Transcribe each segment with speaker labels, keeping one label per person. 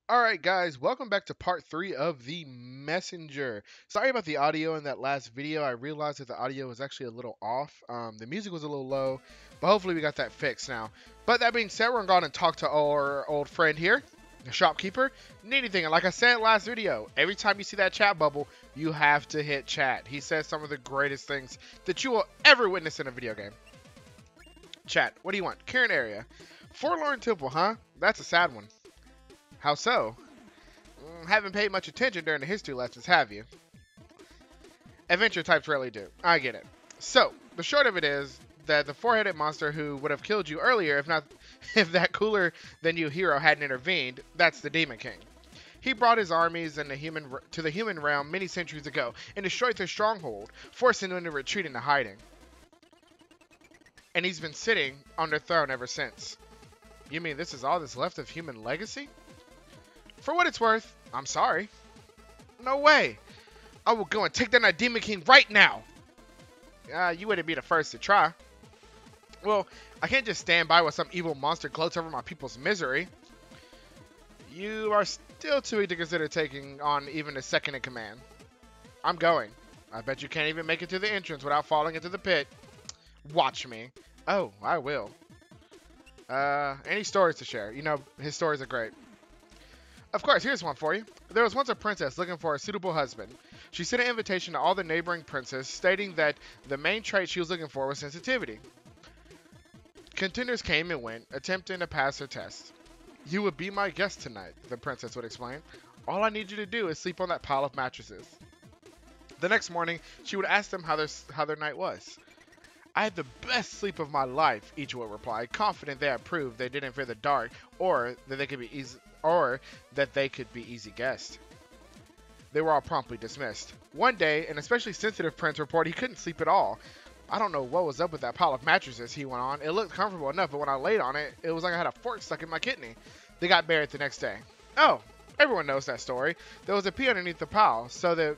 Speaker 1: Alright guys, welcome back to part 3 of The Messenger. Sorry about the audio in that last video. I realized that the audio was actually a little off. The music was a little low, but hopefully we got that fixed now. But that being said, we're going to go on and talk to our old friend here, the shopkeeper. Need anything, and like I said last video, every time you see that chat bubble, you have to hit chat. He says some of the greatest things that you will ever witness in a video game. Chat, what do you want? Current area. Forlorn Temple, huh? That's a sad one. How so? Haven't paid much attention during the history lessons, have you? Adventure types rarely do. I get it. So, the short of it is that the four-headed monster who would have killed you earlier if that cooler than you hero hadn't intervened, that's the Demon King. He brought his armies to the human realm many centuries ago and destroyed their stronghold, forcing them to retreat into hiding. And he's been sitting on their throne ever since. You mean this is all that's left of human legacy? For what it's worth, I'm sorry. No way. I will go and take down that Demon King right now. You wouldn't be the first to try. Well, I can't just stand by while some evil monster gloats over my people's misery. You are still too weak to consider taking on even a second in command. I'm going. I bet you can't even make it to the entrance without falling into the pit. Watch me. Oh, I will. Any stories to share? You know, his stories are great. Of course, here's one for you. There was once a princess looking for a suitable husband. She sent an invitation to all the neighboring princes, stating that the main trait she was looking for was sensitivity. Contenders came and went, attempting to pass her test. You would be my guest tonight, the princess would explain. All I need you to do is sleep on that pile of mattresses. The next morning, she would ask them how their night was. I had the best sleep of my life, each would reply, confident they had proved they didn't fear the dark or that they could be easy guests. They were all promptly dismissed. One day, an especially sensitive prince reported he couldn't sleep at all. I don't know what was up with that pile of mattresses, he went on. It looked comfortable enough, but when I laid on it, it was like I had a fork stuck in my kidney. They got buried the next day. Oh, everyone knows that story. There was a pea underneath the pile, so that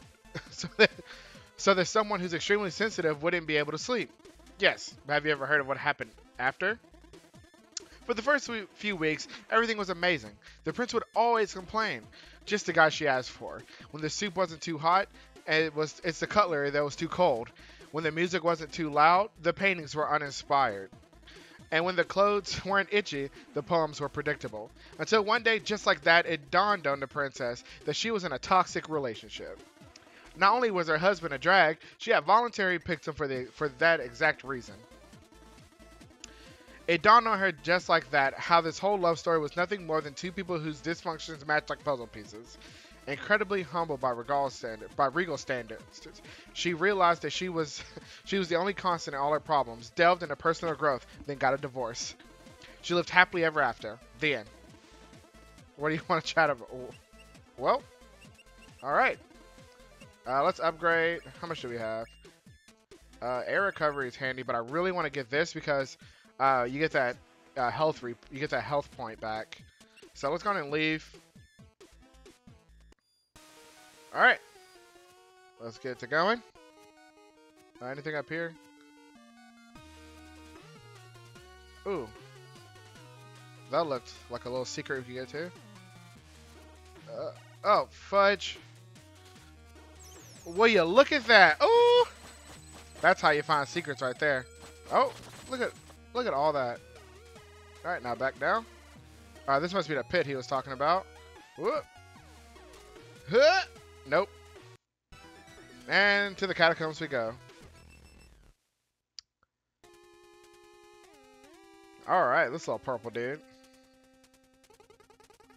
Speaker 1: someone who's extremely sensitive wouldn't be able to sleep. Yes, but have you ever heard of what happened after? For the first few weeks, everything was amazing. The prince would always complain. Just the guy she asked for. When the soup wasn't too hot, it's the cutlery that was too cold. When the music wasn't too loud, the paintings were uninspired. And when the clothes weren't itchy, the poems were predictable. Until one day, just like that, it dawned on the princess that she was in a toxic relationship. Not only was her husband a drag, she had voluntarily picked him for that exact reason. It dawned on her just like that how this whole love story was nothing more than two people whose dysfunctions matched like puzzle pieces. Incredibly humbled by regal standards, she realized that she was the only constant in all her problems, delved into personal growth, then got a divorce. She lived happily ever after. The end. What do you want to chat about? Well, alright. Let's upgrade. How much do we have? Air recovery is handy, but I really want to get this because you get that health point back. So let's go ahead and leave. All right, let's get it going. Anything up here? Ooh, that looked like a little secret we could get to. Oh, fudge. Will you look at that? Ooh, that's how you find secrets right there. Oh, look at all that. All right, now back down. All right, this must be the pit he was talking about. Whoop. Huh. Nope. And to the catacombs we go. All right, this little purple dude.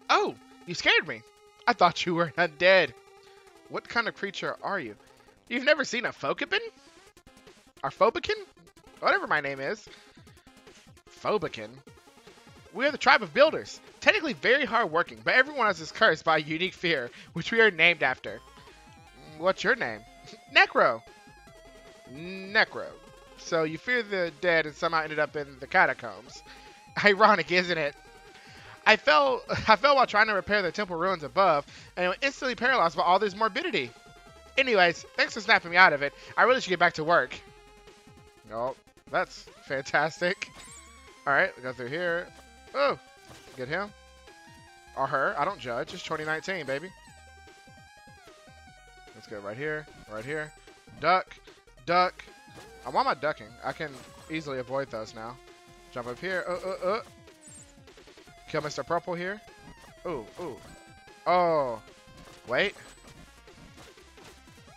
Speaker 1: Oh, you scared me. I thought you were undead. What kind of creature are you? You've never seen a Phobicin? Or Phobicin? Whatever my name is. Phobicin? We are the tribe of builders. Technically very hard-working, but everyone else is cursed by a unique fear, which we are named after. What's your name? Necro. Necro. So you fear the dead and somehow ended up in the catacombs. Ironic, isn't it? I fell while trying to repair the temple ruins above, and was instantly paralyzed by all this morbidity. Anyways, thanks for snapping me out of it. I really should get back to work. Oh, that's fantastic. Alright, we go through here. Oh, get him. or her. I don't judge. It's 2019, baby. Let's go right here. Right here. Duck. Duck. Why am I ducking? I can easily avoid those now. Jump up here. Kill Mr. Purple here. Ooh. Oh. Wait.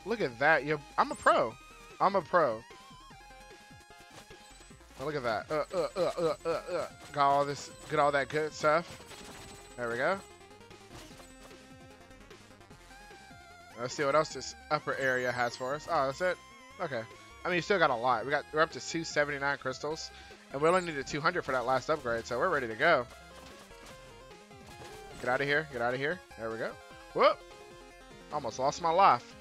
Speaker 1: Look at that. I'm a pro. I'm a pro. Oh, look at that. Got all this, get all that good stuff. There we go. Let's see what else this upper area has for us. Oh, that's it? Okay. I mean, you still got a lot. We're up to 279 crystals. And we only needed 200 for that last upgrade, so we're ready to go. Get out of here. Get out of here. There we go. Whoop. Almost lost my life.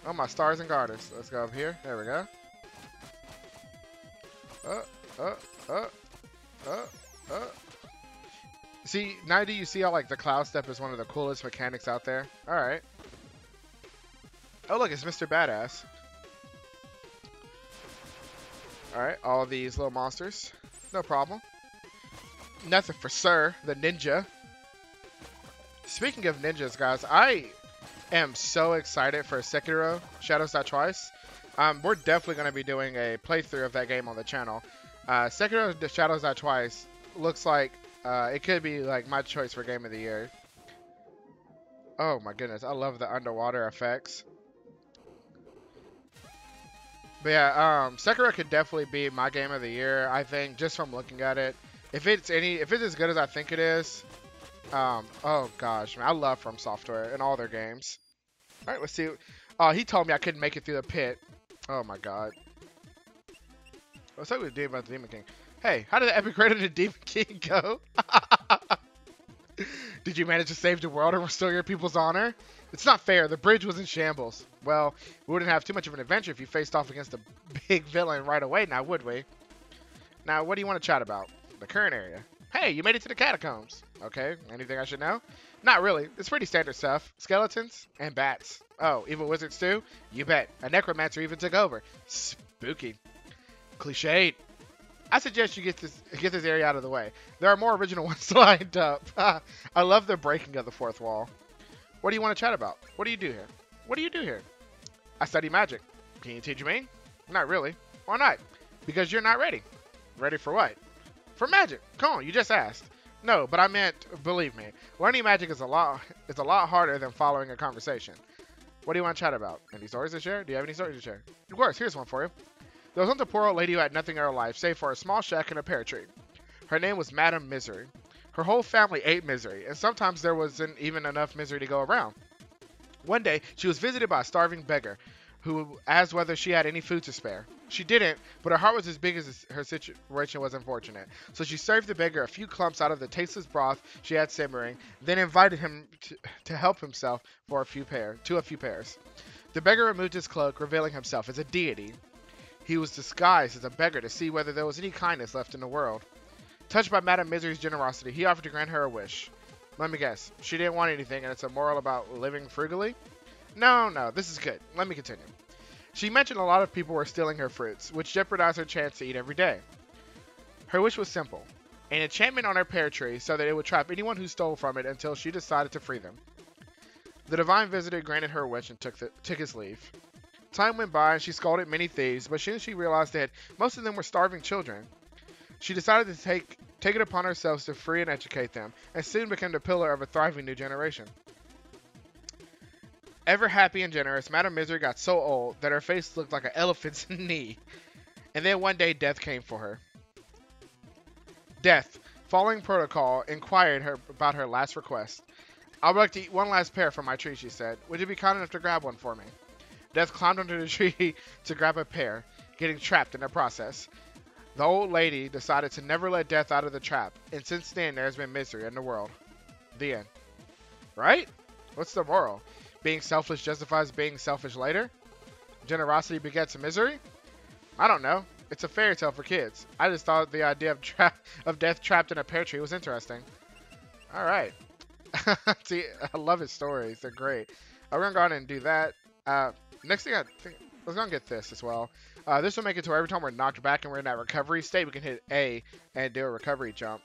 Speaker 1: Oh, my stars and garters. Let's go up here. There we go. See, now do you see how, like, the cloud step is one of the coolest mechanics out there? Alright. Oh, look, it's Mr. Badass. Alright, all these little monsters. No problem. Nothing for Sir, the ninja. Speaking of ninjas, guys, I am so excited for Sekiro Shadows Die Twice. We're definitely going to be doing a playthrough of that game on the channel. Sekiro Shadows Die Twice looks like it could be like my choice for Game of the Year. Oh my goodness, I love the underwater effects. But yeah, Sekiro could definitely be my Game of the Year, I think, just from looking at it. If it's as good as I think it is, oh gosh, man, I love From Software and all their games. All right, let's see. Oh, he told me I couldn't make it through the pit. Oh my god. What's up with the Demon about the Demon King? Hey, how did the epic raid of the Demon King go? Did you manage to save the world and restore your people's honor? It's not fair. The bridge was in shambles. Well, we wouldn't have too much of an adventure if you faced off against a big villain right away, now would we? Now, what do you want to chat about? The current area. Hey, you made it to the Catacombs. Okay, anything I should know? Not really. It's pretty standard stuff. Skeletons and bats. Oh, evil wizards too? You bet. A necromancer even took over. Spooky. Cliched. I suggest you get this area out of the way. There are more original ones lined up. I love the breaking of the fourth wall. What do you want to chat about? What do you do here? What do you do here? I study magic. Can you teach me? Not really. Why not? Because you're not ready. Ready for what? For magic. Come on, you just asked. No, but I meant, believe me, learning magic is a lot harder than following a conversation. What do you want to chat about? Any stories to share? Do you have any stories to share? Of course, here's one for you. There was once a poor old lady who had nothing in her life save for a small shack and a pear tree. Her name was Madame Misery. Her whole family ate misery, and sometimes there wasn't even enough misery to go around. One day, she was visited by a starving beggar who asked whether she had any food to spare. She didn't, but her heart was as big as her situation was unfortunate. So she served the beggar a few clumps out of the tasteless broth she had simmering, then invited him to help himself to a few pears. The beggar removed his cloak, revealing himself as a deity. He was disguised as a beggar to see whether there was any kindness left in the world. Touched by Madame Misery's generosity, he offered to grant her a wish. Let me guess, she didn't want anything and it's a moral about living frugally? No, this is good. Let me continue. She mentioned a lot of people were stealing her fruits, which jeopardized her chance to eat every day. Her wish was simple, an enchantment on her pear tree so that it would trap anyone who stole from it until she decided to free them. The divine visitor granted her wish and took his leave. Time went by and she scolded many thieves, but soon she realized that most of them were starving children. She decided to take it upon herself to free and educate them, and soon became the pillar of a thriving new generation. Ever happy and generous, Madame Misery got so old that her face looked like an elephant's knee. And then one day, death came for her. Death, following protocol, inquired about her last request. I would like to eat one last pear from my tree, she said. Would you be kind enough to grab one for me? Death climbed onto the tree to grab a pear, getting trapped in the process. The old lady decided to never let death out of the trap, and since then there has been misery in the world. The end. Right? What's the moral? Being selfish justifies being selfish later? Generosity begets misery? I don't know. It's a fairy tale for kids. I just thought the idea of death trapped in a pear tree was interesting. Alright. See, I love his stories. They're great. We're going to go ahead and do that. Next thing I think, let's go and get this as well. This will make it to where every time we're knocked back and we're in that recovery state, we can hit A and do a recovery jump.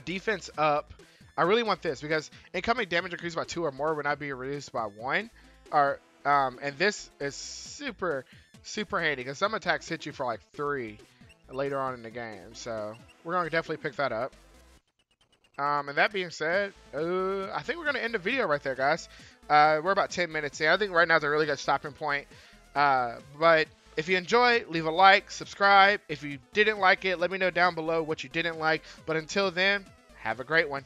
Speaker 1: Defense up. I really want this because incoming damage increased by 2 or more would not be reduced by 1. Or and this is super handy because some attacks hit you for like 3 later on in the game. So we're gonna definitely pick that up. And that being said, I think we're gonna end the video right there, guys. We're about 10 minutes in. I think right now is a really good stopping point. But if you enjoy, leave a like, subscribe. If you didn't like it, let me know down below what you didn't like. But until then, have a great one.